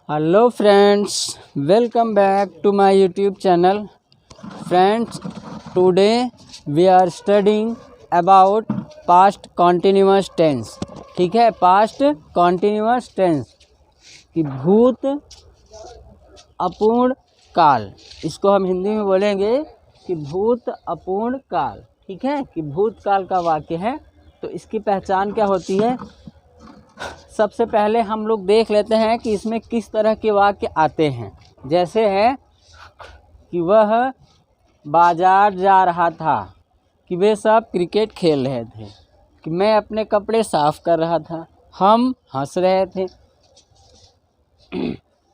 Hello friends, welcome back to my YouTube channel. Friends, today we are studying about past continuous tense. ठीक है, past continuous tense कि भूत अपूर्ण काल, इसको हम हिंदी में बोलेंगे कि भूत अपूर्ण काल। ठीक है, कि भूतकाल का वाक्य है। तो इसकी पहचान क्या होती है? सबसे पहले हम लोग देख लेते हैं कि इसमें किस तरह के वाक्य आते हैं। जैसे है कि वह बाजार जा रहा था, कि वे सब क्रिकेट खेल रहे थे, कि मैं अपने कपड़े साफ कर रहा था, हम हंस रहे थे।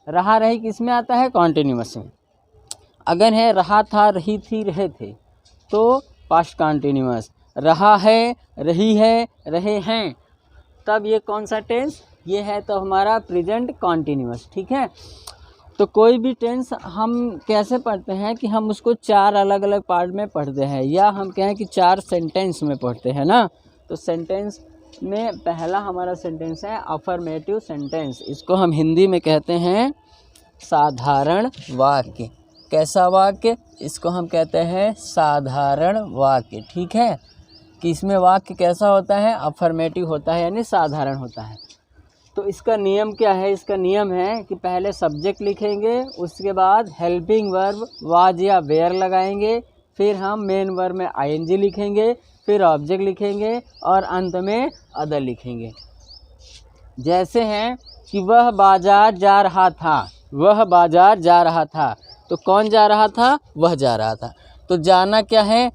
रहा रही किस में आता है? कॉन्टिन्यूअस में। अगर है रहा था, रही थी, रहे थे, तो पास्ट कॉन्टिन्यूअस। रहा है, रही है, रहे हैं, तब ये कौन सा टेंस? ये है तो हमारा प्रेजेंट कॉन्टिन्यूअस। ठीक है, तो कोई भी टेंस हम कैसे पढ़ते हैं कि हम उसको 4 अलग अलग पार्ट में पढ़ते हैं, या हम कहें कि 4 सेंटेंस में पढ़ते हैं ना। तो सेंटेंस में पहला हमारा सेंटेंस है अफर्मेटिव सेंटेंस। इसको हम हिंदी में कहते हैं साधारण वाक्य। कैसा वाक्य? इसको हम कहते हैं साधारण वाक्य। ठीक है, कि इसमें वाक्य कैसा होता है? अफर्मेटिव होता है, यानी साधारण होता है। तो इसका नियम क्या है? इसका नियम है कि पहले सब्जेक्ट लिखेंगे, उसके बाद हेल्पिंग वर्ब वाज या वेयर लगाएंगे, फिर हम मेन वर्ब में आईएनजी लिखेंगे, फिर ऑब्जेक्ट लिखेंगे और अंत में अदर लिखेंगे। जैसे हैं कि वह बाजार जा रहा था, वह बाजार जा रहा था, तो कौन जा रहा था? वह जा रहा था। तो जाना क्या है?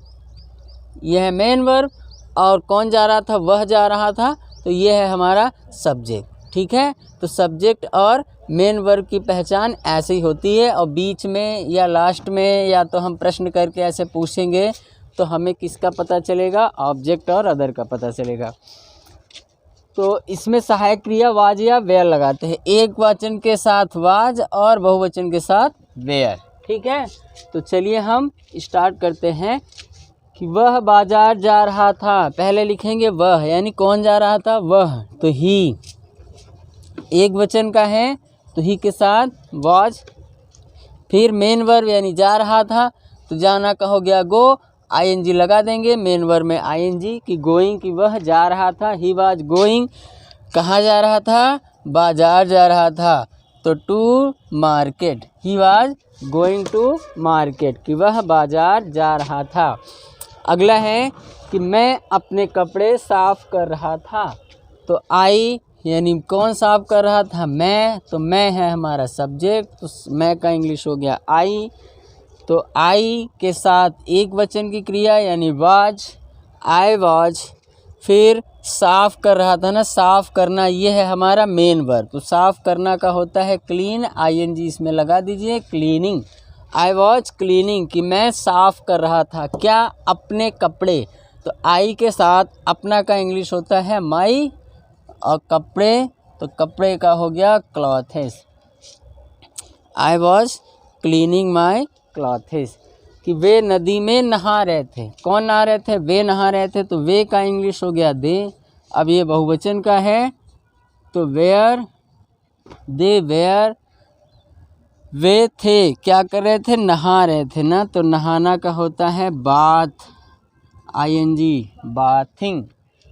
यह है मेन वर्ब, और कौन जा रहा था? वह जा रहा था, तो यह है हमारा सब्जेक्ट। ठीक है, तो सब्जेक्ट और मेन वर्ब की पहचान ऐसे ही होती है। और बीच में या लास्ट में या तो हम प्रश्न करके ऐसे पूछेंगे तो हमें किसका पता चलेगा? ऑब्जेक्ट और अदर का पता चलेगा। तो इसमें सहायक क्रिया वाज या वेयर लगाते हैं, एक वचन के साथ वाज और बहुवचन के साथ वेयर। ठीक है, तो चलिए हम स्टार्ट करते हैं कि वह बाजार जा रहा था। पहले लिखेंगे वह, यानी कौन जा रहा था? वह। तो ही एक वचन का है, तो ही के साथ वाज। फिर मेन वर्ब यानी जा रहा था, तो जाना का हो गया गो, आईएनजी लगा देंगे मेन वर्ब में आईएनजी, कि गोइंग, कि वह जा रहा था, ही वाज गोइंग। कहाँ जा रहा था? बाजार जा रहा था, तो to market, he was going to market, कि वह बाजार जा रहा था। अगला है कि मैं अपने कपड़े साफ कर रहा था, तो आई यानी कौन साफ कर रहा था? मैं। तो मैं है हमारा सब्जेक्ट, तो मैं का इंग्लिश हो गया आई। तो आई के साथ एक वचन की क्रिया यानी वाज, आई वाज। फिर साफ कर रहा था ना, साफ करना, ये है हमारा मेन वर्ब। तो साफ करना का होता है क्लीन, आईएनजी इसमें लगा दीजिए, क्लीनिंग। आई वॉज क्लीनिंग, कि मैं साफ कर रहा था क्या? अपने कपड़े। तो आई के साथ अपना का इंग्लिश होता है माई, और कपड़े, तो कपड़े का हो गया clothes. I was cleaning my clothes, कि वे नदी में नहा रहे थे। कौन नहा रहे थे? वे नहा रहे थे, तो वे का इंग्लिश हो गया दे। अब ये बहुवचन का है, तो वेयर, दे वेयर। वे थे, क्या कर रहे थे? नहा रहे थे ना, तो नहाना का होता है bath, ING, bathing.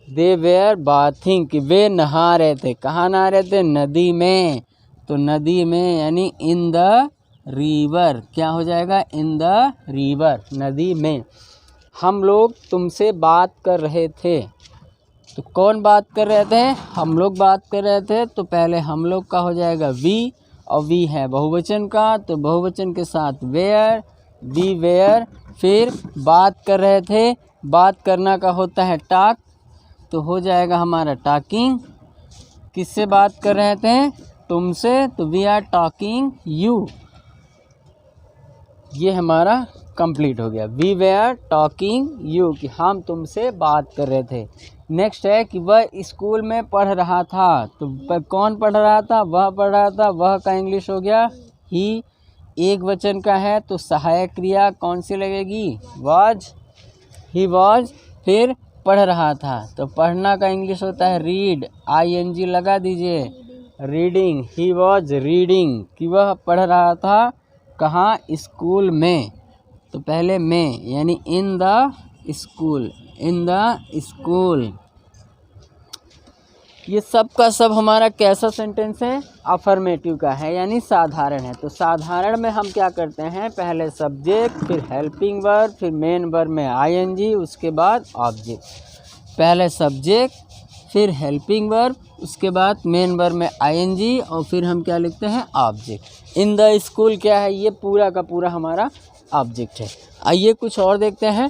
They were bathing, कि वे नहा रहे थे। कहाँ नहा रहे थे? नदी में। तो नदी में यानी इन द रिवर, क्या हो जाएगा? इन द रिवर, नदी में। हम लोग तुमसे बात कर रहे थे, तो कौन बात कर रहे थे? हम लोग बात कर रहे थे, तो पहले हम लोग का हो जाएगा वी, और वी है बहुवचन का, तो बहुवचन के साथ वेयर, वी वेयर। फिर बात कर रहे थे, बात करना का होता है टॉक, तो हो जाएगा हमारा टॉकिंग। किससे बात कर रहे थे? तुमसे, तो वी आर टॉकिंग यू। ये हमारा कंप्लीट हो गया, वी वेयर टॉकिंग यू, कि हम तुमसे बात कर रहे थे। नेक्स्ट है कि वह स्कूल में पढ़ रहा था, तो कौन पढ़ रहा था? वह पढ़ रहा था, वह का इंग्लिश हो गया ही। एक वचन का है, तो सहायक क्रिया कौन सी लगेगी? Was, he was. फिर पढ़ रहा था, तो पढ़ना का इंग्लिश होता है रीड, आईएनजी लगा दीजिए, रीडिंग, ही वॉज रीडिंग, कि वह पढ़ रहा था कहाँ, स्कूल में। तो पहले में यानी in the school, in the school. ये सब का सब हमारा कैसा सेंटेंस है, अफर्मेटिव का है यानी साधारण है। तो साधारण में हम क्या करते हैं, पहले सब्जेक्ट, फिर हेल्पिंग वर्ब, फिर मेन वर्ब में आईएनजी, उसके बाद ऑब्जेक्ट। पहले सब्जेक्ट, फिर हेल्पिंग वर्ब, उसके बाद मेन वर्ब में आईएनजी, और फिर हम क्या लिखते हैं, ऑब्जेक्ट। इन द स्कूल क्या है, ये पूरा का पूरा हमारा ऑब्जेक्ट है। आइए कुछ और देखते हैं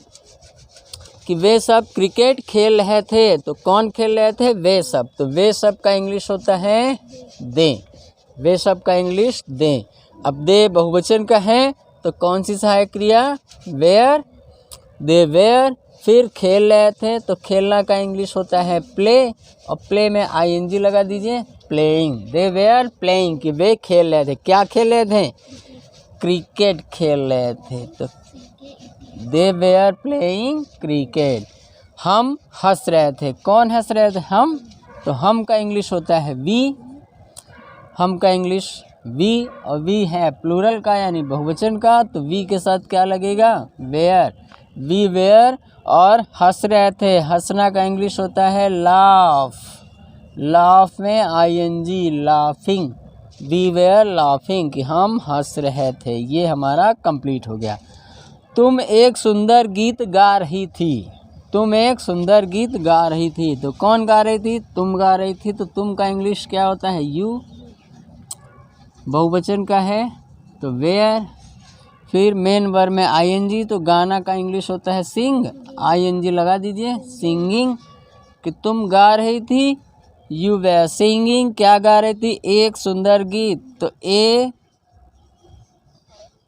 कि वे सब क्रिकेट खेल रहे थे। तो कौन खेल रहे थे, वे सब। तो वे सब का इंग्लिश होता है दे, वे सब का इंग्लिश दे। अब दे बहुवचन का है तो कौन सी सहायक क्रिया, वेयर, दे वेयर। फिर खेल रहे थे तो खेलना का इंग्लिश होता है प्ले, और प्ले में आईएनजी लगा दीजिए, प्लेइंग। दे वेयर प्लेइंग, कि वे खेल रहे थे। क्या खेल रहे थे, क्रिकेट खेल रहे थे। तो दे वेयर प्लेइंग क्रिकेट। हम हंस रहे थे, कौन हंस रहे थे, हम। तो हम का इंग्लिश होता है वी, हम का इंग्लिश वी, और वी है प्लूरल का यानी बहुवचन का, तो वी के साथ क्या लगेगा, वेयर, वी वेयर। और हंस रहे थे, हंसना का इंग्लिश होता है लाफ, लाफ में ING, laughing, we were laughing, कि हम हंस रहे थे। ये हमारा कंप्लीट हो गया। तुम एक सुंदर गीत गा रही थी, तुम एक सुंदर गीत गा रही थी। तो कौन गा रही थी, तुम गा रही थी। तो तुम का इंग्लिश क्या होता है, यू, बहुवचन का है तो वेयर। फिर मेन वर्ब में आईएनजी, तो गाना का इंग्लिश होता है सिंग, आईएनजी लगा दीजिए, सिंगिंग, कि तुम गा रही थी, यू वेयर सिंगिंग। क्या गा रही थी, एक सुंदर गीत। तो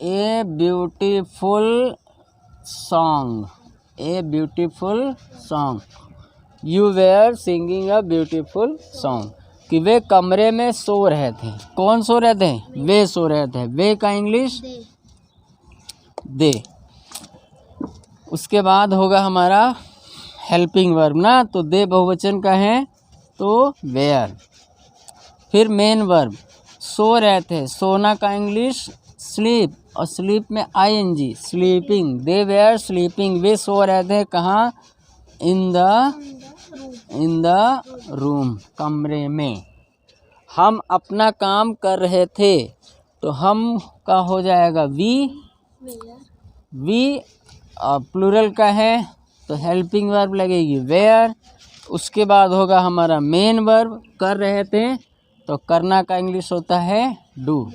a beautiful song, a beautiful song, you were singing a beautiful song, कि वे कमरे में सो रहे थे। कौन सो रहे थे, वे सो रहे थे। वे का इंग्लिश दे। उसके बाद होगा हमारा हेल्पिंग वर्ब ना, तो दे बहुवचन का है तो वेयर। फिर मेन वर्ब, सो रहे थे, सोना का इंग्लिश स्लीप, और स्लीप में ING, sleeping. They were sleeping, वे सो रहे थे कहाँ, इन द रूम, कमरे में। हम अपना काम कर रहे थे, तो हम का हो जाएगा वी, प्लूरल का है तो हेल्पिंग वर्ब लगेगी वेयर। उसके बाद होगा हमारा मेन वर्ब, कर रहे थे, तो करना का इंग्लिश होता है do,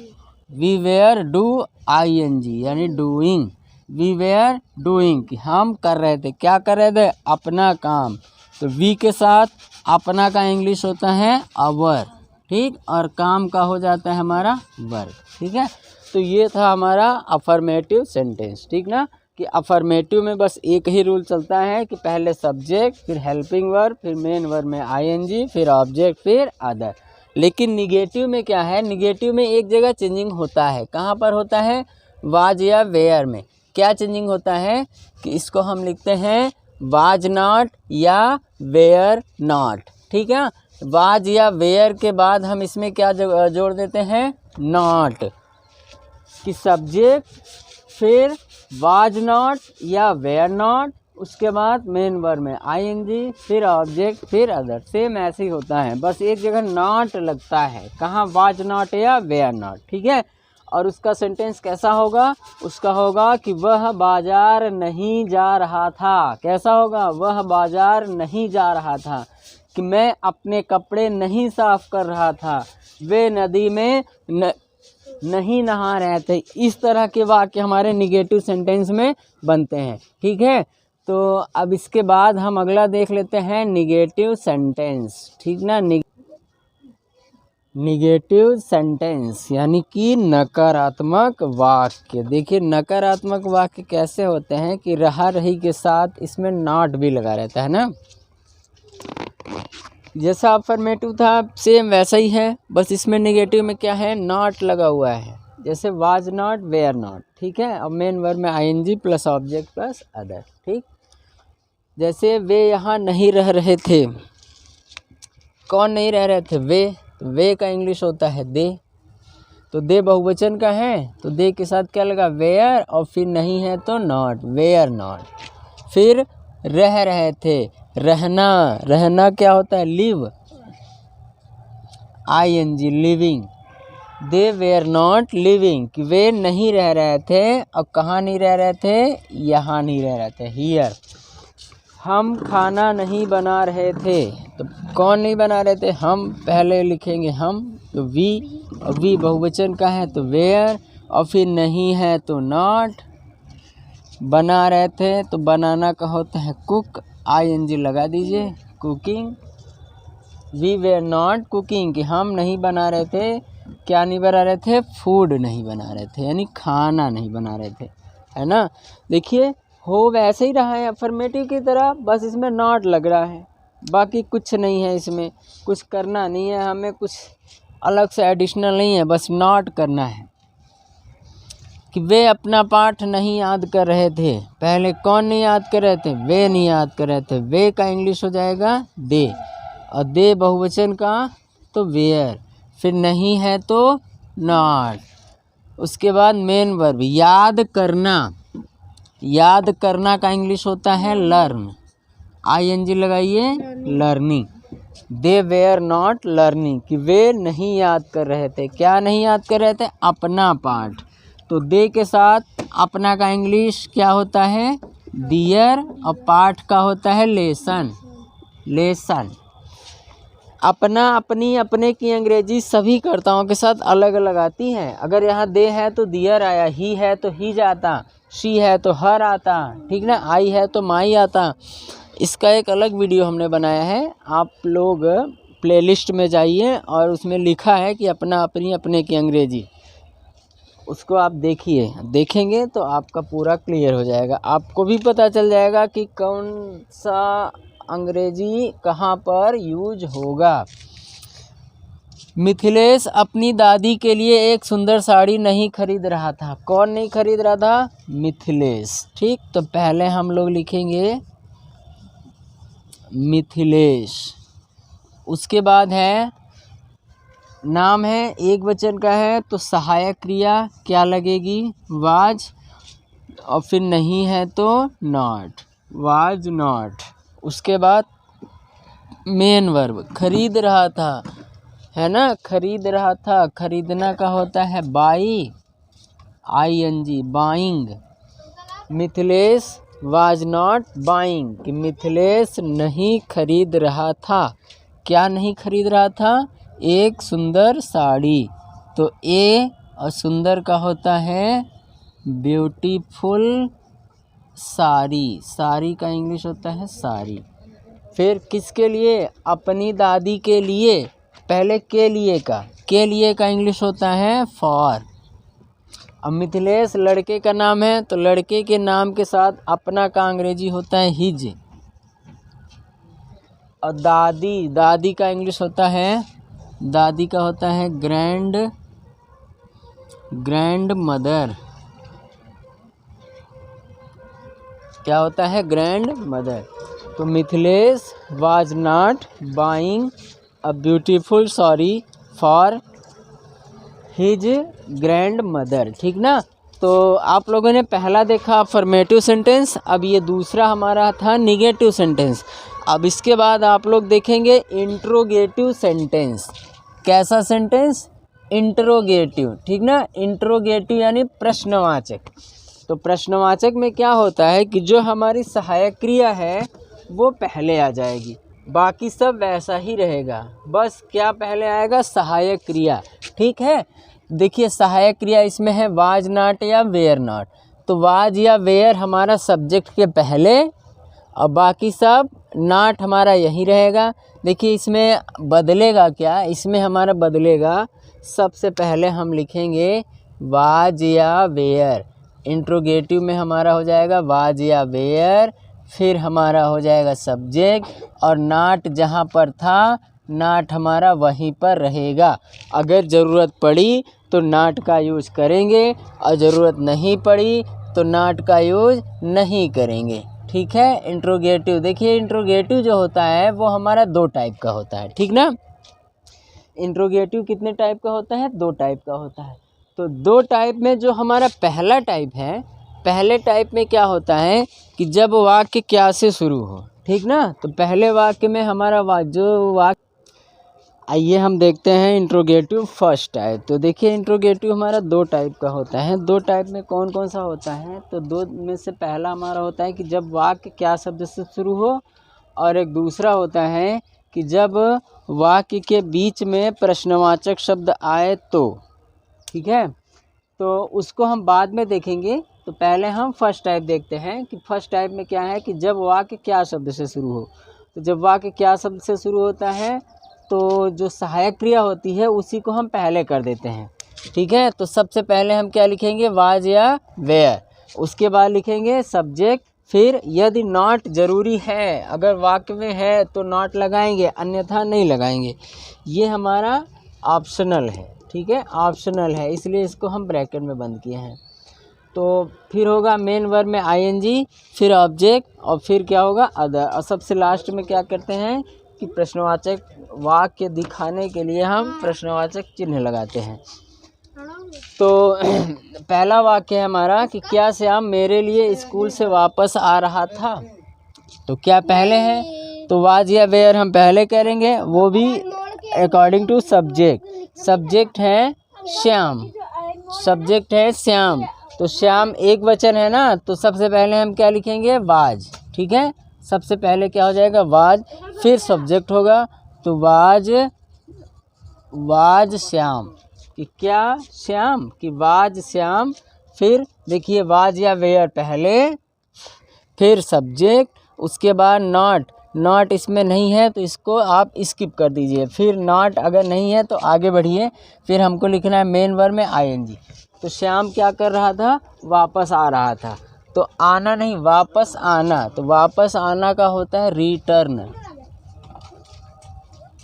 we were do ING यानी डूइंग, वी वेयर डूइंग, कि हम कर रहे थे। क्या कर रहे थे, अपना काम। तो वी के साथ अपना का इंग्लिश होता है आवर, ठीक, और काम का हो जाता है हमारा वर्ब, ठीक है। तो ये था हमारा अफर्मेटिव सेंटेंस, ठीक ना, कि अफर्मेटिव में बस एक ही रूल चलता है कि पहले सब्जेक्ट, फिर हेल्पिंग वर्ब, फिर मेन वर्ब में आईएनजी, फिर ऑब्जेक्ट, फिर अदर। लेकिन निगेटिव में क्या है, निगेटिव में एक जगह चेंजिंग होता है। कहाँ पर होता है, वाज या वेयर में। क्या चेंजिंग होता है कि इसको हम लिखते हैं वाज नॉट या वेयर नॉट, ठीक है। वाज या वेयर के बाद हम इसमें क्या जोड़ देते हैं, नॉट, कि सब्जेक्ट, फिर वाज नॉट या वेयर नॉट, उसके बाद मेन वर्ब में आईएनजी, फिर ऑब्जेक्ट, फिर अदर। सेम ऐसे ही होता है, बस एक जगह नॉट लगता है, कहाँ, वाज नॉट या वेयर नॉट, ठीक है। और उसका सेंटेंस कैसा होगा, उसका होगा कि वह बाजार नहीं जा रहा था। कैसा होगा, वह बाजार नहीं जा रहा था, कि मैं अपने कपड़े नहीं साफ कर रहा था, वे नदी में नहीं नहा रहे थे। इस तरह के वाक्य हमारे निगेटिव सेंटेंस में बनते हैं, ठीक है। तो अब इसके बाद हम अगला देख लेते हैं निगेटिव सेंटेंस, ठीक ना। निगेटिव सेंटेंस यानी कि नकारात्मक वाक्य। देखिए नकारात्मक वाक्य कैसे होते हैं कि रहा रही के साथ इसमें नॉट भी लगा रहता है ना। जैसा अफर्मेटिव था सेम वैसा ही है, बस इसमें निगेटिव में क्या है, नॉट लगा हुआ है। जैसे वाज नॉट, वेयर नॉट, ठीक है। अब मेन वर्ब में ING plus object plus other, ठीक। जैसे वे यहाँ नहीं रह रहे थे, कौन नहीं रह रहे थे, वे, तो वे का इंग्लिश होता है दे। तो दे बहुवचन का है तो दे के साथ क्या लगा वेयर, और फिर नहीं है तो नॉट, वेयर नॉट। फिर रह रहे थे, रहना, रहना क्या होता है live, ING living. They were not living, कि वे नहीं रह रहे थे, और कहाँ नहीं रह रहे थे, यहाँ नहीं रह रहे थे, हियर। हम खाना नहीं बना रहे थे, तो कौन नहीं बना रहे थे, हम पहले लिखेंगे हम, तो वी, और वी बहुवचन का है तो वेयर, और फिर नहीं है तो नॉट। बना रहे थे तो बनाना का होता है कुक, ING लगा दीजिए, cooking. We were not cooking, कि हम नहीं बना रहे थे, क्या नहीं बना रहे थे, फूड नहीं बना रहे थे, यानी खाना नहीं बना रहे थे, है ना। देखिए हो वैसे ही रहा है अफर्मेटिव की तरह, बस इसमें नॉट लग रहा है, बाकी कुछ नहीं है, इसमें कुछ करना नहीं है, हमें कुछ अलग से एडिशनल नहीं है, बस नॉट करना है। कि वे अपना पाठ नहीं याद कर रहे थे, पहले कौन नहीं याद कर रहे थे, वे नहीं याद कर रहे थे, वे का इंग्लिश हो जाएगा दे, और दे बहुवचन का तो वेयर, फिर नहीं है तो नॉट। उसके बाद मेन वर्ब याद करना, याद करना का इंग्लिश होता है लर्न, ING लगाइए, learning. They were not learning, कि वे नहीं याद कर रहे थे, क्या नहीं याद कर रहे थे, अपना पाठ। तो दे के साथ अपना का इंग्लिश क्या होता है डियर, और पाठ का होता है लेसन, लेसन। अपना, अपनी, अपने की अंग्रेजी सभी कर्ताओं के साथ अलग अलग आती है। अगर यहाँ दे है तो दियर आया, ही है तो ही जाता, शी है तो हर आता, ठीक ना, आई है तो माई आता। इसका एक अलग वीडियो हमने बनाया है, आप लोग प्लेलिस्ट में जाइए और उसमें लिखा है कि अपना, अपनी, अपने की अंग्रेजी, उसको आप देखिए, देखेंगे तो आपका पूरा क्लियर हो जाएगा, आपको भी पता चल जाएगा कि कौन सा अंग्रेजी कहाँ पर यूज होगा। मिथिलेश अपनी दादी के लिए एक सुंदर साड़ी नहीं खरीद रहा था, कौन नहीं खरीद रहा था, मिथिलेश, ठीक। तो पहले हम लोग लिखेंगे मिथिलेश। उसके बाद है नाम है, एक वचन का है तो सहायक क्रिया क्या लगेगी, वाज, और फिर नहीं है तो नॉट, वाज नॉट। उसके बाद मेन वर्ब खरीद रहा था, है ना, खरीद रहा था, खरीदना का होता है by, ING buying. Mithilesh was not buying, कि मिथिलेश नहीं खरीद रहा था, क्या नहीं खरीद रहा था, एक सुंदर साड़ी। तो ए और सुंदर का होता है ब्यूटीफुल साड़ी, साड़ी का इंग्लिश होता है साड़ी। फिर किसके लिए, अपनी दादी के लिए, पहले के लिए का इंग्लिश होता है फॉर। अब मिथिलेश लड़के का नाम है तो लड़के के नाम के साथ अपना का अंग्रेजी होता है हिज, और दादी, दादी का इंग्लिश होता है, दादी का होता है ग्रैंड मदर, क्या होता है, ग्रैंड मदर। तो Mithilesh was not buying a beautiful sari for his grand mother, ठीक ना। तो आप लोगों ने पहला देखा अफर्मेटिव सेंटेंस, अब ये दूसरा हमारा था निगेटिव सेंटेंस। अब इसके बाद आप लोग देखेंगे इंट्रोगेटिव सेंटेंस। कैसा सेंटेंस, इंट्रोगेटिव, ठीक ना। इंट्रोगेटिव यानी प्रश्नवाचक। तो प्रश्नवाचक में क्या होता है कि जो हमारी सहायक क्रिया है वो पहले आ जाएगी, बाकी सब वैसा ही रहेगा, बस क्या पहले आएगा, सहायक क्रिया, ठीक है। देखिए सहायक क्रिया इसमें है वाज नॉट या वेयर नॉट। तो वाज या वेयर हमारा सब्जेक्ट के पहले, और बाकी सब नॉट हमारा यही रहेगा। देखिए इसमें बदलेगा क्या, इसमें हमारा बदलेगा, सबसे पहले हम लिखेंगे वाज या वेयर। इंट्रोगेटिव में हमारा हो जाएगा वाज या वेयर, फिर हमारा हो जाएगा सब्जेक्ट, और नॉट जहाँ पर था नॉट हमारा वहीं पर रहेगा। अगर ज़रूरत पड़ी तो नॉट का यूज़ करेंगे, और ज़रूरत नहीं पड़ी तो नॉट का यूज़ नहीं करेंगे, ठीक है। इंट्रोगेटिव, देखिए इंट्रोगेटिव जो होता है वो हमारा दो टाइप का होता है, ठीक ना। इंट्रोगेटिव कितने टाइप का होता है? 2 टाइप का होता है। तो 2 टाइप में जो हमारा पहला टाइप है, पहले टाइप में क्या होता है कि जब वाक्य क्या से शुरू हो, ठीक ना। तो पहले वाक्य में हमारा जो वाक्य, आइए हम देखते हैं इंट्रोगेटिव फर्स्ट टाइप। तो देखिए इंट्रोगेटिव हमारा 2 टाइप का होता है। 2 टाइप में कौन कौन सा होता है? तो 2 में से पहला हमारा होता है कि जब वाक्य क्या शब्द से शुरू हो, और एक दूसरा होता है कि जब वाक्य के बीच में प्रश्नवाचक शब्द आए तो, ठीक है। तो उसको हम बाद में देखेंगे। तो पहले हम फर्स्ट टाइप देखते हैं कि फर्स्ट टाइप में क्या है कि जब वाक्य क्या शब्द से शुरू हो। तो जब वाक्य क्या शब्द से शुरू होता है तो जो सहायक क्रिया होती है उसी को हम पहले कर देते हैं, ठीक है। तो सबसे पहले हम क्या लिखेंगे? वाज या वेयर। उसके बाद लिखेंगे सब्जेक्ट। फिर यदि नॉट ज़रूरी है, अगर वाक्य में है तो नॉट लगाएंगे, अन्यथा नहीं लगाएंगे। ये हमारा ऑप्शनल है, ठीक है, ऑप्शनल है, इसलिए इसको हम ब्रैकेट में बंद किए हैं। तो फिर होगा मेन वर्ब में आईएनजी, फिर ऑब्जेक्ट, और फिर क्या होगा? अदर। और सबसे लास्ट में क्या करते हैं कि प्रश्नवाचक वाक्य दिखाने के लिए हम प्रश्नवाचक चिन्ह लगाते हैं। तो पहला वाक्य है हमारा कि क्या श्याम मेरे लिए स्कूल से वापस आ रहा था। तो क्या पहले है? तो वाज या वेयर हम पहले करेंगे, वो भी अकॉर्डिंग टू सब्जेक्ट। सब्जेक्ट है श्याम, सब्जेक्ट है श्याम। तो श्याम एक वचन है ना, तो सबसे पहले हम क्या लिखेंगे? वाज, ठीक है। सबसे पहले क्या हो जाएगा? वाज। फिर सब्जेक्ट होगा तो वाज श्याम, कि क्या श्याम, कि वाज श्याम। फिर देखिए वाज या वेयर पहले, फिर सब्जेक्ट, उसके बाद नॉट। नॉट इसमें नहीं है तो इसको आप स्किप कर दीजिए। फिर नॉट अगर नहीं है तो आगे बढ़िए। फिर हमको लिखना है मेन वर्ब में आईएनजी। तो श्याम क्या कर रहा था? वापस आ रहा था। तो आना नहीं, वापस आना। तो वापस आना का होता है रिटर्न,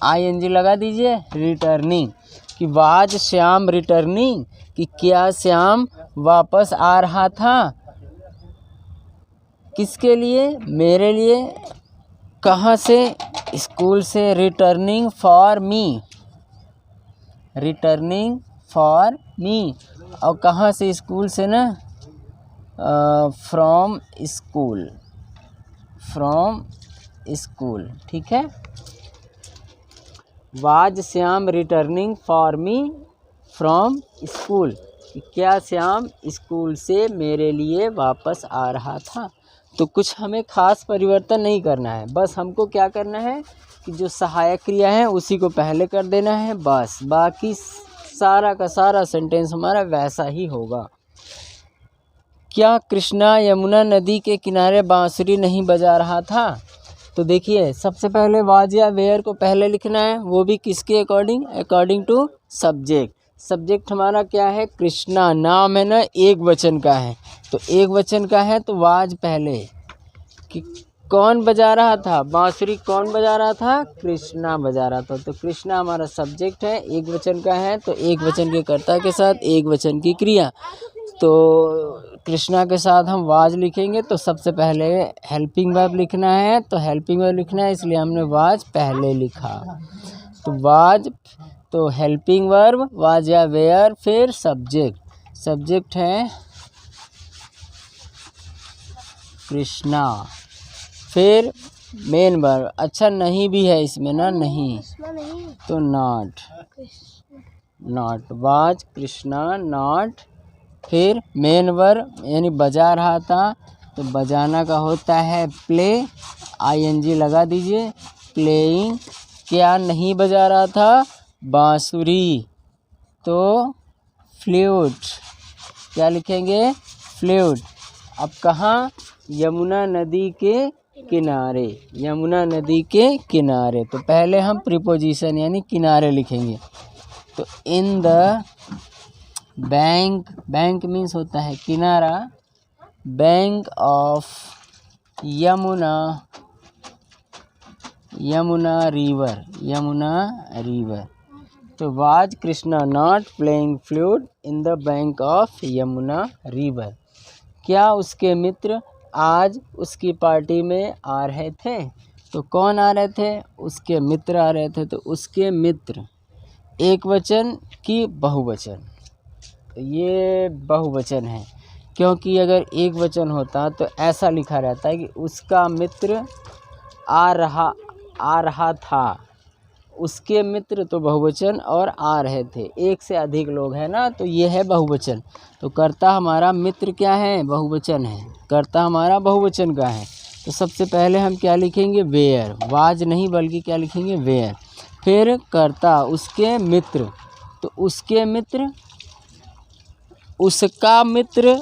आईएनजी लगा दीजिए, रिटर्निंग। कि वाज श्याम रिटर्निंग, कि क्या श्याम वापस आ रहा था। किसके लिए? मेरे लिए। कहाँ से? स्कूल से। Returning for me, returning for me. और कहाँ से? स्कूल से ना, फ्रॉम स्कूल, फ्रॉम स्कूल, ठीक है। Was Shyam returning for me from school, क्या श्याम स्कूल से मेरे लिए वापस आ रहा था। तो कुछ हमें खास परिवर्तन नहीं करना है, बस हमको क्या करना है कि जो सहायक क्रिया है उसी को पहले कर देना है, बस। बाकी सारा का सारा सेंटेंस हमारा वैसा ही होगा। क्या कृष्णा यमुना नदी के किनारे बांसुरी नहीं बजा रहा था। तो देखिए सबसे पहले वाज या वेयर को पहले लिखना है, वो भी किसके according? According to subject. Subject हमारा क्या है? कृष्णा। नाम है ना, एक वचन का है, तो एक वचन का है तो वाज पहले। कि कौन बजा रहा था बांसुरी? कौन बजा रहा था? कृष्णा बजा रहा था। तो कृष्णा हमारा सब्जेक्ट है, एक वचन का है, तो एक वचन के कर्ता के साथ एक वचन की क्रिया। तो कृष्णा के साथ हम वाज लिखेंगे, तो सबसे पहले हेल्पिंग वर्ब लिखना है, तो हेल्पिंग वर्ब लिखना है, इसलिए हमने वाज पहले लिखा। तो वाज, तो हेल्पिंग वर्ब वाज या वेयर, फिर सब्जेक्ट। सब्जेक्ट है कृष्णा, फिर मेन वर्ब। अच्छा नहीं भी है इसमें ना, नहीं, तो not, not. Was Krishna not, फिर मेन वर्ब यानी बजा रहा था, तो बजाना का होता है प्ले, आईएनजी लगा दीजिए, प्लेइंग। क्या नहीं बजा रहा था? बांसुरी, तो फ्लूट। क्या लिखेंगे? फ्लूट। अब कहाँ? यमुना नदी के किनारे, यमुना नदी के किनारे। तो पहले हम प्रीपोजिशन यानी किनारे लिखेंगे, तो in the bank, bank means होता है किनारा, bank of Yamuna, Yamuna river, Yamuna river. तो was Krishna not playing flute in the bank of Yamuna river. क्या उसके मित्र आज उसकी पार्टी में आ रहे थे। तो कौन आ रहे थे? उसके मित्र आ रहे थे, तो उसके मित्र, एक वचन कि बहुवचन? तो ये बहुवचन है, क्योंकि अगर एक वचन होता तो ऐसा लिखा रहता है कि उसका मित्र आ रहा था। उसके मित्र तो बहुवचन और आ रहे थे, एक से अधिक लोग हैं ना, तो ये है बहुवचन। तो कर्ता हमारा मित्र क्या है? बहुवचन है। कर्ता हमारा बहुवचन का है। तो सबसे पहले हम क्या लिखेंगे? वेयर। वाज नहीं बल्कि क्या लिखेंगे? वेयर। फिर कर्ता उसके मित्र, तो उसके मित्र, उसका मित्र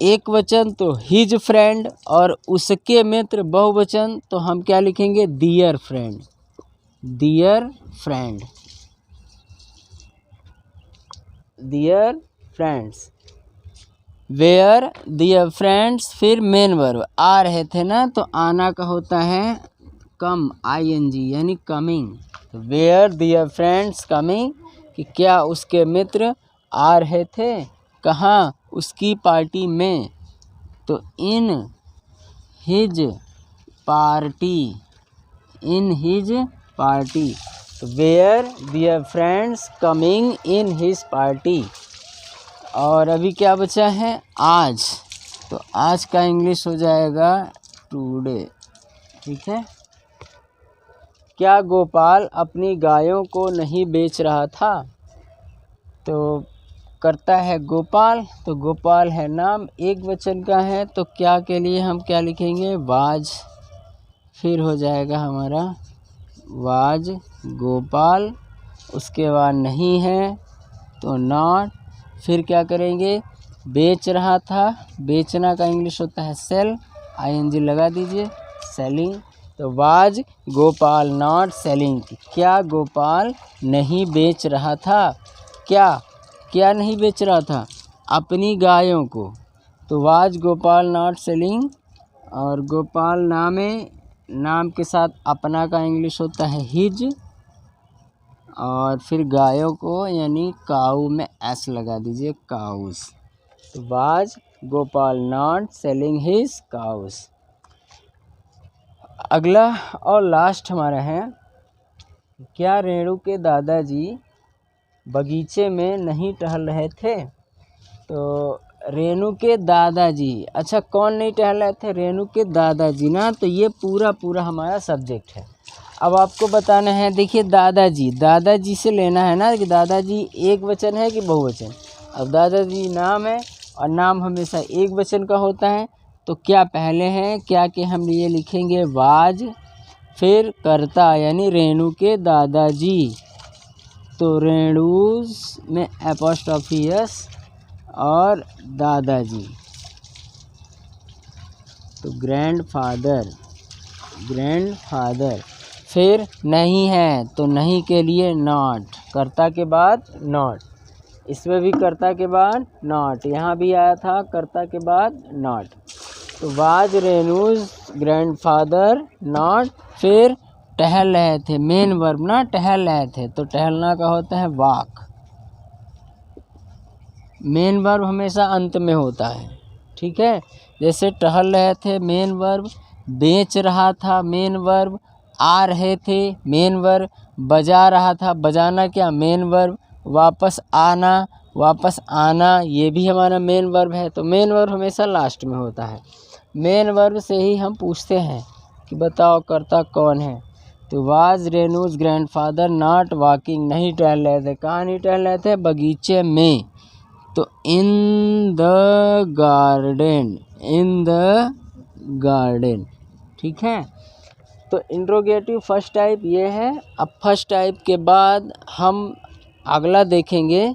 एक वचन तो हिज फ्रेंड, और उसके मित्र बहुवचन तो हम क्या लिखेंगे? Dear friend. Dear friend, dear friends. Were dear friends. फिर मेन वर्ब, आ रहे थे ना, तो आना का होता है कम, ING यानी कमिंग। तो वेयर डियर फ्रेंड्स कमिंग, कि क्या उसके मित्र आ रहे थे? कहाँ? उसकी पार्टी में। तो in his party, in his party. तो were dear friends coming in his party. और अभी क्या बचा है? आज। तो आज का इंग्लिश हो जाएगा टुडे। ठीक है। क्या गोपाल अपनी गायों को नहीं बेच रहा था? तो करता है गोपाल, तो गोपाल है नाम, एक वचन का है, तो क्या के लिए हम क्या लिखेंगे? वाज। फिर हो जाएगा हमारा वाज गोपाल। उसके बाद नहीं है तो नॉट। फिर क्या करेंगे? बेच रहा था, बेचना का इंग्लिश होता है सेल, ING लगा दीजिए, सेलिंग। तो वाज गोपाल नॉट सेलिंग, क्या गोपाल नहीं बेच रहा था? क्या नहीं बेच रहा था? अपनी गायों को। तो वाज गोपाल नॉट सेलिंग, और गोपाल नाम है, नाम के साथ अपना का इंग्लिश होता है हिज, और फिर गायों को यानी काऊ में S लगा दीजिए, काउस। तो was Gopal not selling his cows. अगला और लास्ट हमारा है, क्या रेणु के दादाजी बगीचे में नहीं टहल रहे थे? तो रेणु के दादाजी, अच्छा कौन नहीं टहल रहे थे? रेणु के दादाजी ना, तो ये पूरा हमारा सब्जेक्ट है। अब आपको बताना है, देखिए दादाजी, दादाजी से लेना है ना कि दादाजी एक वचन है कि बहुवचन। अब दादाजी नाम है, और नाम हमेशा एक वचन का होता है, तो क्या पहले हैं? क्या के हम ये लिखेंगे? वाज। फिर कर्ता यानी रेणु के दादाजी, तो रेणुज में एपोस्ट्रोफी S, और दादाजी तो ग्रैंडफादर, ग्रैंडफादर। फिर नहीं है, तो नहीं के लिए नॉट, कर्ता के बाद नॉट। इसमें भी कर्ता के बाद नॉट, यहाँ भी आया था कर्ता के बाद नॉट। तो वाज रेणुज ग्रैंडफादर नॉट। फिर टहल रहे थे, मेन वर्ब ना, टहल रहे थे, तो टहलना का होता है वॉक। मेन वर्ब हमेशा अंत में होता है। ठीक है, जैसे टहल रहे थे मेन वर्ब, बेच रहा था मेन वर्ब, आ रहे थे मेन वर्ब, बजा रहा था, बजाना क्या? मेन वर्ब, वापस आना ये भी हमारा मेन वर्ब है। तो मेन वर्ब हमेशा लास्ट में होता है। मेन वर्ब से ही हम पूछते हैं कि बताओ कर्ता कौन है। तो वाज रेणुज ग्रैंडफादर नॉट वॉकिंग, नहीं टहल रहे थे। कहाँ नहीं टहल रहे थे? बगीचे में। तो in the garden, in the garden. ठीक है, तो इंट्रोगेटिव फर्स्ट टाइप ये है। अब फर्स्ट टाइप के बाद हम अगला देखेंगे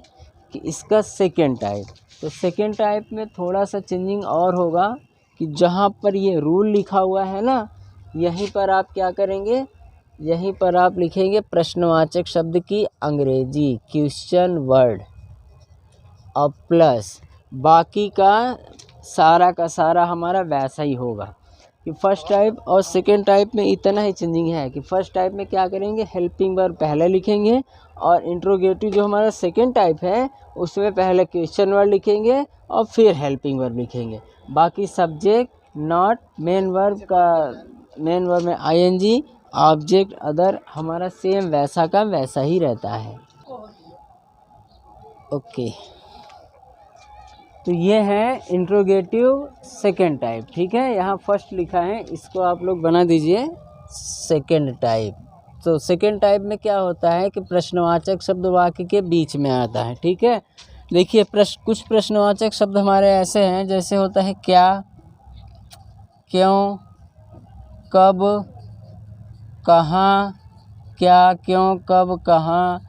कि इसका सेकेंड टाइप। तो सेकेंड टाइप में थोड़ा सा चेंजिंग और होगा कि जहाँ पर ये रूल लिखा हुआ है ना, यहीं पर आप क्या करेंगे? यहीं पर आप लिखेंगे प्रश्नवाचक शब्द की अंग्रेजी, क्वेश्चन वर्ड, और प्लस बाकी का सारा हमारा वैसा ही होगा। कि फर्स्ट टाइप और सेकेंड टाइप में इतना ही चेंजिंग है कि फर्स्ट टाइप में क्या करेंगे? हेल्पिंग वर्ब पहले लिखेंगे, और इंट्रोगेटिव जो हमारा सेकेंड टाइप है उसमें पहले क्वेश्चन वर्ड लिखेंगे और फिर हेल्पिंग वर्ब लिखेंगे। बाकी सब्जेक्ट, नॉट, मेन वर्ब में ING, ऑब्जेक्ट, अदर हमारा सेम वैसा का वैसा ही रहता है। ओके, तो ये है इंट्रोगेटिव सेकेंड टाइप। ठीक है, यहाँ फर्स्ट लिखा है, इसको आप लोग बना दीजिए सेकेंड टाइप। तो सेकेंड टाइप में क्या होता है कि प्रश्नवाचक शब्द वाक्य के बीच में आता है। ठीक है, देखिए कुछ प्रश्नवाचक शब्द हमारे ऐसे हैं, जैसे होता है क्या, क्यों, कब, कहाँ, क्या, क्यों, कब, कहाँ,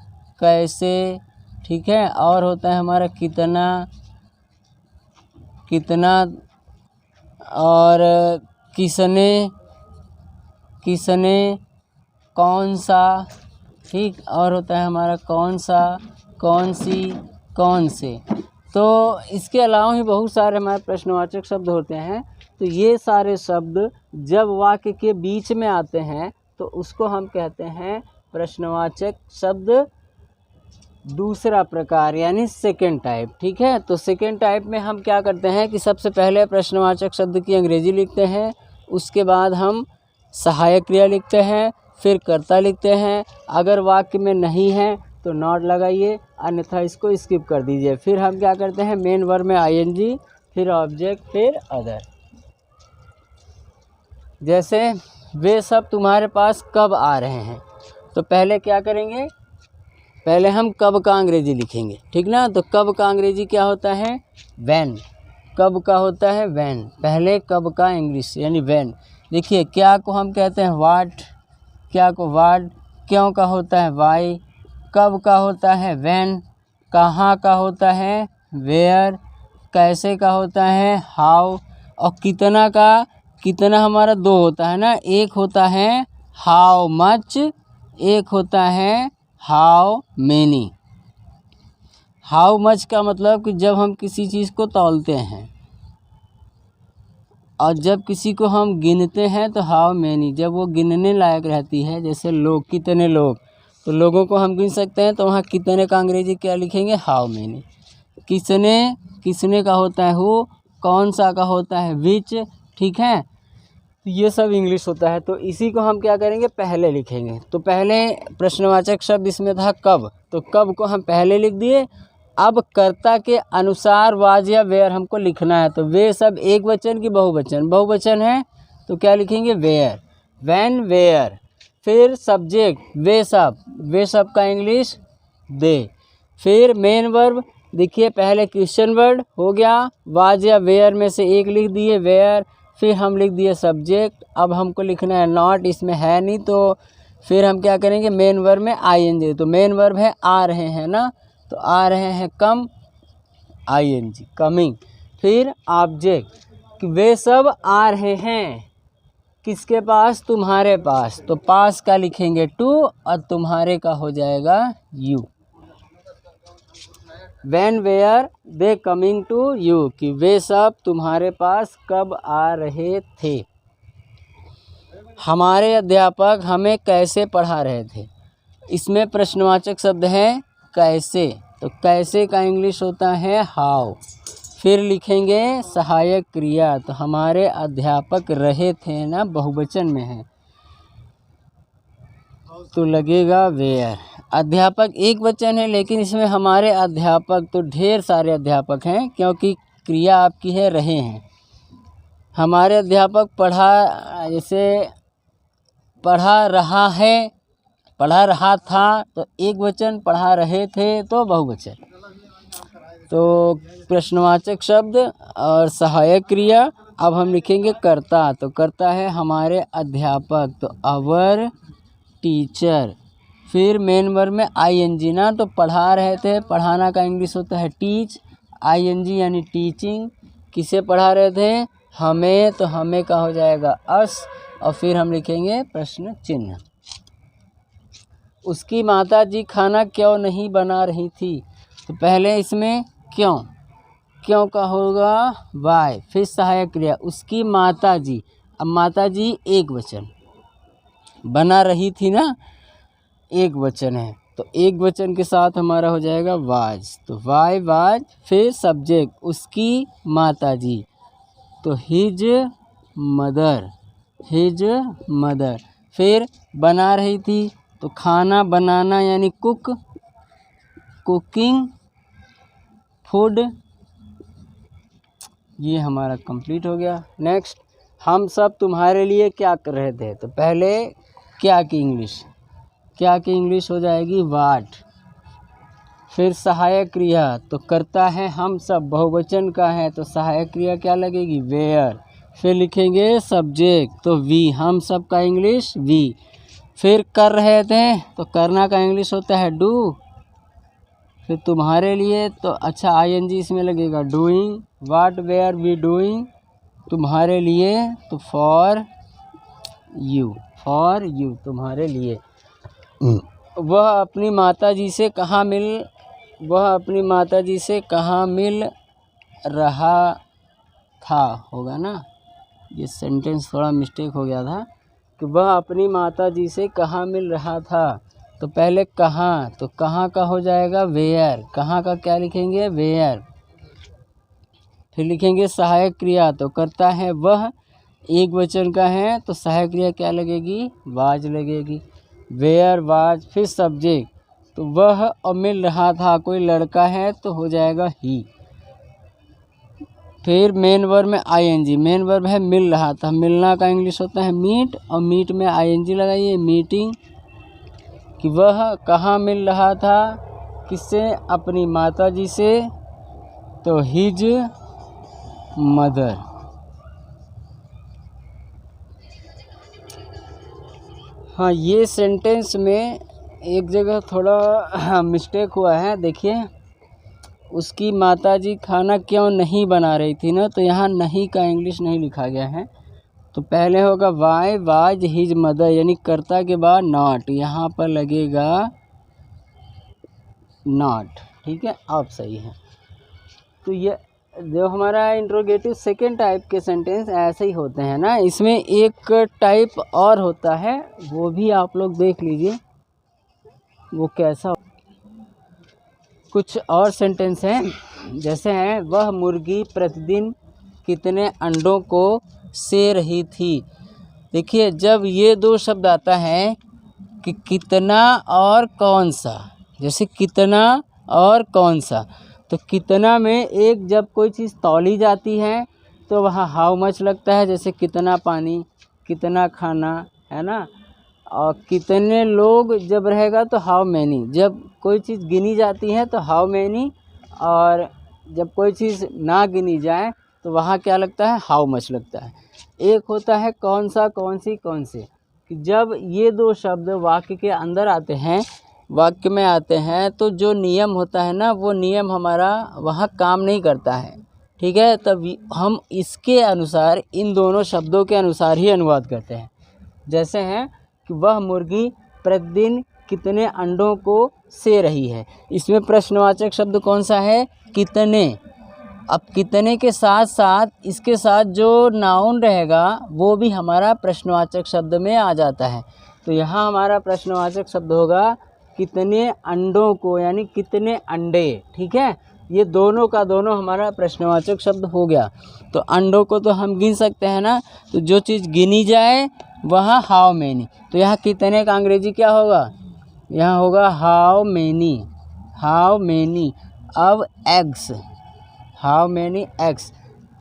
कैसे। ठीक है, और होता है हमारा कितना, कितना, और किसने, किसने, कौन सा। ठीक, और होता है हमारा कौन सा, कौन सी, कौन से। तो इसके अलावा भी बहुत सारे हमारे प्रश्नवाचक शब्द होते हैं। तो ये सारे शब्द जब वाक्य के बीच में आते हैं तो उसको हम कहते हैं प्रश्नवाचक शब्द दूसरा प्रकार, यानी सेकेंड टाइप। ठीक है, तो सेकेंड टाइप में हम क्या करते हैं कि सबसे पहले प्रश्नवाचक शब्द की अंग्रेजी लिखते हैं, उसके बाद हम सहायक क्रिया लिखते हैं, फिर कर्ता लिखते हैं। अगर वाक्य में नहीं है तो नॉट लगाइए, अन्यथा इसको स्किप कर दीजिए। फिर हम क्या करते हैं, मेन वर्ब में आईएनजी, फिर ऑब्जेक्ट, फिर अदर। जैसे वे सब तुम्हारे पास कब आ रहे हैं, तो पहले क्या करेंगे, पहले हम कब का अंग्रेजी लिखेंगे। ठीक ना, तो कब का अंग्रेजी क्या होता है, व्हेन। कब का होता है व्हेन, पहले कब का इंग्लिश यानी व्हेन। देखिए क्या को हम कहते हैं व्हाट, क्या को व्हाट, क्यों का होता है व्हाई, कब का होता है व्हेन, कहाँ का होता है वेयर, कैसे का होता है हाउ, और कितना का, कितना हमारा दो होता है ना, एक होता है हाउ मच, एक होता है हाउ मेनी। हाउ मच का मतलब कि जब हम किसी चीज़ को तौलते हैं, और जब किसी को हम गिनते हैं तो हाउ मेनी, जब वो गिनने लायक रहती है। जैसे लोग, कितने लोग, तो लोगों को हम गिन सकते हैं, तो वहाँ कितने का अंग्रेजी क्या लिखेंगे, हाउ मेनी। किसने, किसने का होता है हु, कौन सा का होता है विच। ठीक है, तो ये सब इंग्लिश होता है। तो इसी को हम क्या करेंगे, पहले लिखेंगे। तो पहले प्रश्नवाचक शब्द इसमें था कब, तो कब को हम पहले लिख दिए। अब कर्ता के अनुसार वाज या वेयर हमको लिखना है। तो वे सब एक वचन की बहुवचन, बहुवचन है तो क्या लिखेंगे वेयर, व्हेन वेयर। फिर सब्जेक्ट वे सब, वे सब का इंग्लिश दे। फिर मेन वर्ब, देखिए पहले क्वेश्चन वर्ड हो गया, वाज या वेयर में से एक लिख दिए वेयर, फिर हम लिख दिए सब्जेक्ट। अब हमको लिखना है नॉट, इसमें है नहीं, तो फिर हम क्या करेंगे, मेन वर्ब में आईएनजी। तो मेन वर्ब है आ रहे हैं ना, तो आ रहे हैं कम, आईएनजी कमिंग। फिर ऑब्जेक्ट कि वे सब आ रहे हैं किसके पास, तुम्हारे पास, तो पास का लिखेंगे टू, और तुम्हारे का हो जाएगा you. When were they coming to you, कि वे सब तुम्हारे पास कब आ रहे थे। हमारे अध्यापक हमें कैसे पढ़ा रहे थे, इसमें प्रश्नवाचक शब्द है कैसे, तो कैसे का इंग्लिश होता है हाउ। फिर लिखेंगे सहायक क्रिया, तो हमारे अध्यापक रहे थे ना, बहुवचन में है तो लगेगा वेयर। अध्यापक एक वचन है, लेकिन इसमें हमारे अध्यापक, तो ढेर सारे अध्यापक हैं क्योंकि क्रिया आपकी है रहे हैं। हमारे अध्यापक पढ़ा, जैसे पढ़ा रहा है, पढ़ा रहा था तो एक वचन, पढ़ा रहे थे तो बहुवचन। तो प्रश्नवाचक शब्द और सहायक क्रिया। अब हम लिखेंगे कर्ता, तो कर्ता है हमारे अध्यापक, तो अवर टीचर। फिर मेन वर्ब में आईएनजी ना, तो पढ़ा रहे थे, पढ़ाना का इंग्लिश होता है टीच, आईएनजी यानी टीचिंग। किसे पढ़ा रहे थे, हमें, तो हमें का हो जाएगा अस, और फिर हम लिखेंगे प्रश्न चिन्ह। उसकी माता जी खाना क्यों नहीं बना रही थी, तो पहले इसमें क्यों, क्यों का होगा वाई। फिर सहायक क्रिया उसकी माता जी, अब माता जी एक वचन, बना रही थी ना एक वचन है, तो एक वचन के साथ हमारा हो जाएगा वाज, तो वाई वाज। फिर सब्जेक्ट उसकी माता जी, तो हिज मदर, हिज मदर। फिर बना रही थी, तो खाना बनाना यानी कुक, कुकिंग। फूड, ये हमारा कंप्लीट हो गया। नेक्स्ट, हम सब तुम्हारे लिए क्या कर रहे थे, तो पहले क्या की इंग्लिश, क्या की इंग्लिश हो जाएगी वाट। फिर सहायक क्रिया, तो करता है हम सब, बहुवचन का है तो सहायक क्रिया क्या लगेगी वेयर। फिर लिखेंगे सब्जेक्ट, तो वी, हम सब का इंग्लिश वी। फिर कर रहे थे, तो करना का इंग्लिश होता है डू। फिर तुम्हारे लिए, तो अच्छा आईएनजी इसमें लगेगा doing. What were we doing, तुम्हारे लिए, तो फॉर यू, फॉर यू, तुम्हारे लिए। वह अपनी माताजी से कहाँ मिल, वह अपनी माताजी से कहाँ मिल रहा था, होगा ना, ये सेंटेंस थोड़ा मिस्टेक हो गया था कि वह अपनी माताजी से कहाँ मिल रहा था। तो पहले कहाँ, तो कहाँ का हो जाएगा वेयर, कहाँ का क्या लिखेंगे वेयर। फिर लिखेंगे सहायक क्रिया, तो करता है वह, एक वचन का है तो सहायक क्रिया क्या लगेगी वाज लगेगी, वेयर वाज। फिर सब्जेक्ट, तो वह और मिल रहा था, कोई लड़का है तो हो जाएगा ही। फिर मेन वर्ब में आईएनजी, मेन वर्ब है मिल रहा था, मिलना का इंग्लिश होता है मीट, और मीट में आईएनजी लगाइए मीटिंग। कि वह कहाँ मिल रहा था, किससे, अपनी माताजी से, तो हिज मदर। हाँ, ये सेंटेंस में एक जगह थोड़ा मिस्टेक हुआ है, देखिए उसकी माताजी खाना क्यों नहीं बना रही थी ना, तो यहाँ नहीं का इंग्लिश नहीं लिखा गया है। तो पहले होगा वाई वाज हिज मदर, यानी कर्ता के बाद नॉट, यहाँ पर लगेगा नॉट, ठीक है, आप सही है। तो ये जो हमारा इंट्रोगेटिव सेकेंड टाइप के सेंटेंस ऐसे ही होते हैं ना, इसमें एक टाइप और होता है, वो भी आप लोग देख लीजिए वो कैसा। कुछ और सेंटेंस हैं, जैसे हैं वह मुर्गी प्रतिदिन कितने अंडों को से रही थी। देखिए जब ये दो शब्द आता है कि कितना और कौन सा, जैसे कितना और कौन सा, तो कितना में एक जब कोई चीज़ तौली जाती है तो वहाँ हाउ मच लगता है, जैसे कितना पानी, कितना खाना, है ना। और कितने लोग जब रहेगा तो हाउ मैनी, जब कोई चीज़ गिनी जाती है तो हाउ मैनी, और जब कोई चीज़ ना गिनी जाए तो वहाँ क्या लगता है हाउ मच लगता है। एक होता है कौन सा, कौन सी, कौन से, कि जब ये दो शब्द वाक्य के अंदर आते हैं, वाक्य में आते हैं, तो जो नियम होता है ना वो नियम हमारा वहाँ काम नहीं करता है, ठीक है। तब हम इसके अनुसार, इन दोनों शब्दों के अनुसार ही अनुवाद करते हैं। जैसे हैं कि वह मुर्गी प्रतिदिन कितने अंडों को से रही है, इसमें प्रश्नवाचक शब्द कौन सा है, कितने। अब कितने के साथ साथ इसके साथ जो नाउन रहेगा वो भी हमारा प्रश्नवाचक शब्द में आ जाता है। तो यहाँ हमारा प्रश्नवाचक शब्द होगा कितने अंडों को, यानी कितने अंडे, ठीक है। ये दोनों का दोनों हमारा प्रश्नवाचक शब्द हो गया। तो अंडों को तो हम गिन सकते हैं ना, तो जो चीज़ गिनी जाए वहाँ हाउ मैनी, तो यहाँ कितने का अंग्रेजी क्या होगा, यहाँ होगा हाउ मैनी, हाउ मैनी। अब एग्स, हाउ मैनी एग्स,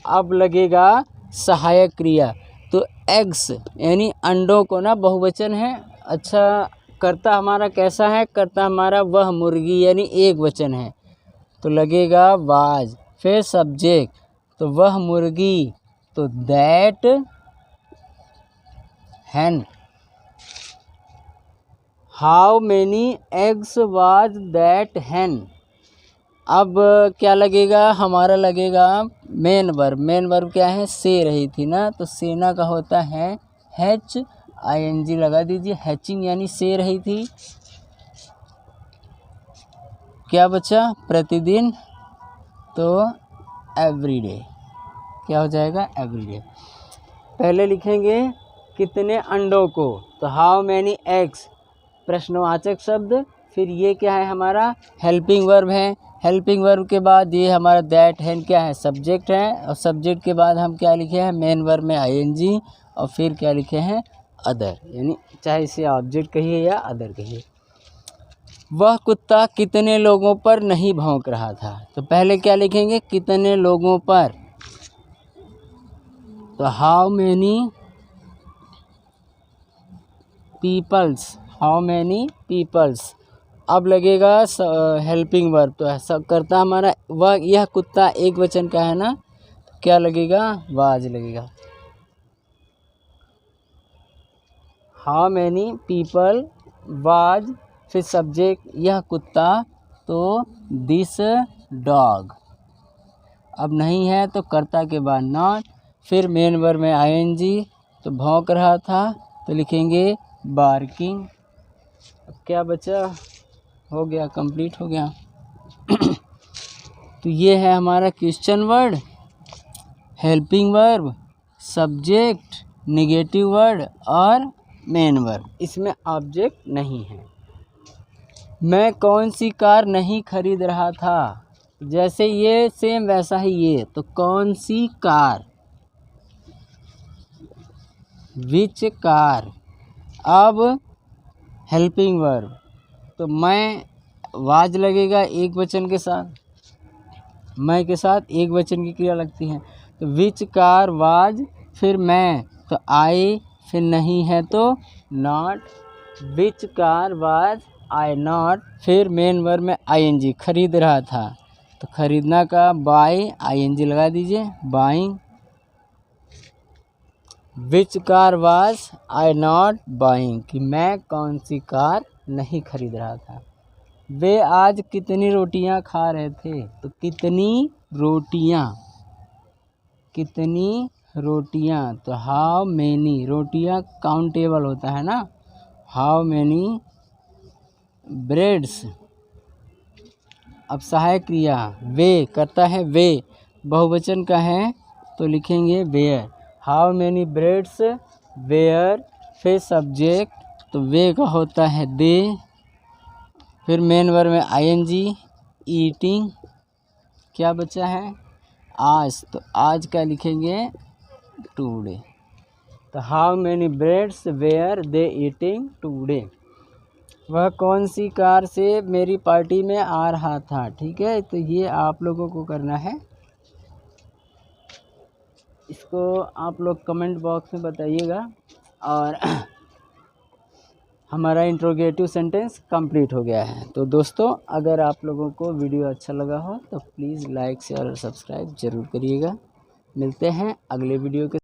अब लगेगा सहायक क्रिया, तो एग्स यानी अंडों को ना बहुवचन है। अच्छा, कर्ता हमारा कैसा है, कर्ता हमारा वह मुर्गी यानी एक वचन है, तो लगेगा वाज। फिर सब्जेक्ट, तो वह मुर्गी, तो that hen. How many eggs was that hen. अब क्या लगेगा, हमारा लगेगा मेन वर्ब। मेन वर्ब क्या है, से रही थी ना, तो सेना का होता है हैच, आईएनजी लगा दीजिए, हैचिंग यानी से रही थी। क्या बचा प्रतिदिन, तो एवरीडे, क्या हो जाएगा एवरीडे। पहले लिखेंगे कितने अंडों को, तो हाउ मैनी एग्स प्रश्नवाचक शब्द, फिर ये क्या है हमारा हेल्पिंग वर्ब है। हेल्पिंग वर्ब के बाद ये हमारा दैट हैन क्या है, सब्जेक्ट है, और सब्जेक्ट के बाद हम क्या लिखे हैं मेन वर्ब में आईएनजी, और फिर क्या लिखे हैं अदर, यानी चाहे इसे ऑब्जेक्ट कहिए या अदर कहिए। वह कुत्ता कितने लोगों पर नहीं भौंक रहा था। तो पहले क्या लिखेंगे, कितने लोगों पर। तो how many peoples, how many peoples. अब लगेगा हेल्पिंग वर्ब। तो ऐसा करता हमारा वह, यह कुत्ता एक वचन का है ना, तो क्या लगेगा, वाज लगेगा। हाउ मैनी पीपल वाज, फिर सब्जेक्ट यह कुत्ता, तो दिस डॉग। अब नहीं है तो कर्ता के बाद नॉट, फिर मेन वर्ब में आईएनजी, तो भौंक रहा था तो लिखेंगे बार्किंग। अब क्या बचा, हो गया, कंप्लीट हो गया। तो ये है हमारा question word, helping verb, subject, negative word और मेन वर्ब। इसमें ऑब्जेक्ट नहीं है। मैं कौन सी कार नहीं खरीद रहा था, जैसे ये सेम वैसा ही ये। तो कौन सी कार, विच कार। अब हेल्पिंग वर्ब, तो मैं वाज लगेगा एक वचन के साथ, मैं के साथ एक वचन की क्रिया लगती है। तो विच कार वाज, फिर मैं तो आई, फिर नहीं है तो not, which car was I not, फिर मेन वर्ब में आईएनजी, खरीद रहा था तो खरीदना का बाय, आईएनजी लगा दीजिए, buying. Which car was I not buying, कि मैं कौन सी कार नहीं खरीद रहा था। वे आज कितनी रोटियां खा रहे थे, तो कितनी रोटियां, कितनी रोटियां। तो हाउ मैनी, रोटियां काउंटेबल होता है ना, हाउ मैनी ब्रेड्स। अब सहायक क्रिया, वे करता है, वे बहुवचन का है तो लिखेंगे were. How many breads were, फिर सब्जेक्ट, तो वे का होता है दे, फिर मेन वर्ब में आईएनजी, ईटिंग। क्या बचा है, आज, तो आज का लिखेंगे टुडे। तो how many breads were they eating today. वह कौन सी कार से मेरी पार्टी में आ रहा था। ठीक है, तो ये आप लोगों को करना है। इसको आप लोग कमेंट बॉक्स में बताइएगा। और हमारा इंट्रोगेटिव सेंटेंस कंप्लीट हो गया है। तो दोस्तों, अगर आप लोगों को वीडियो अच्छा लगा हो तो प्लीज़ लाइक शेयर और सब्सक्राइब ज़रूर करिएगा। मिलते हैं अगले वीडियो के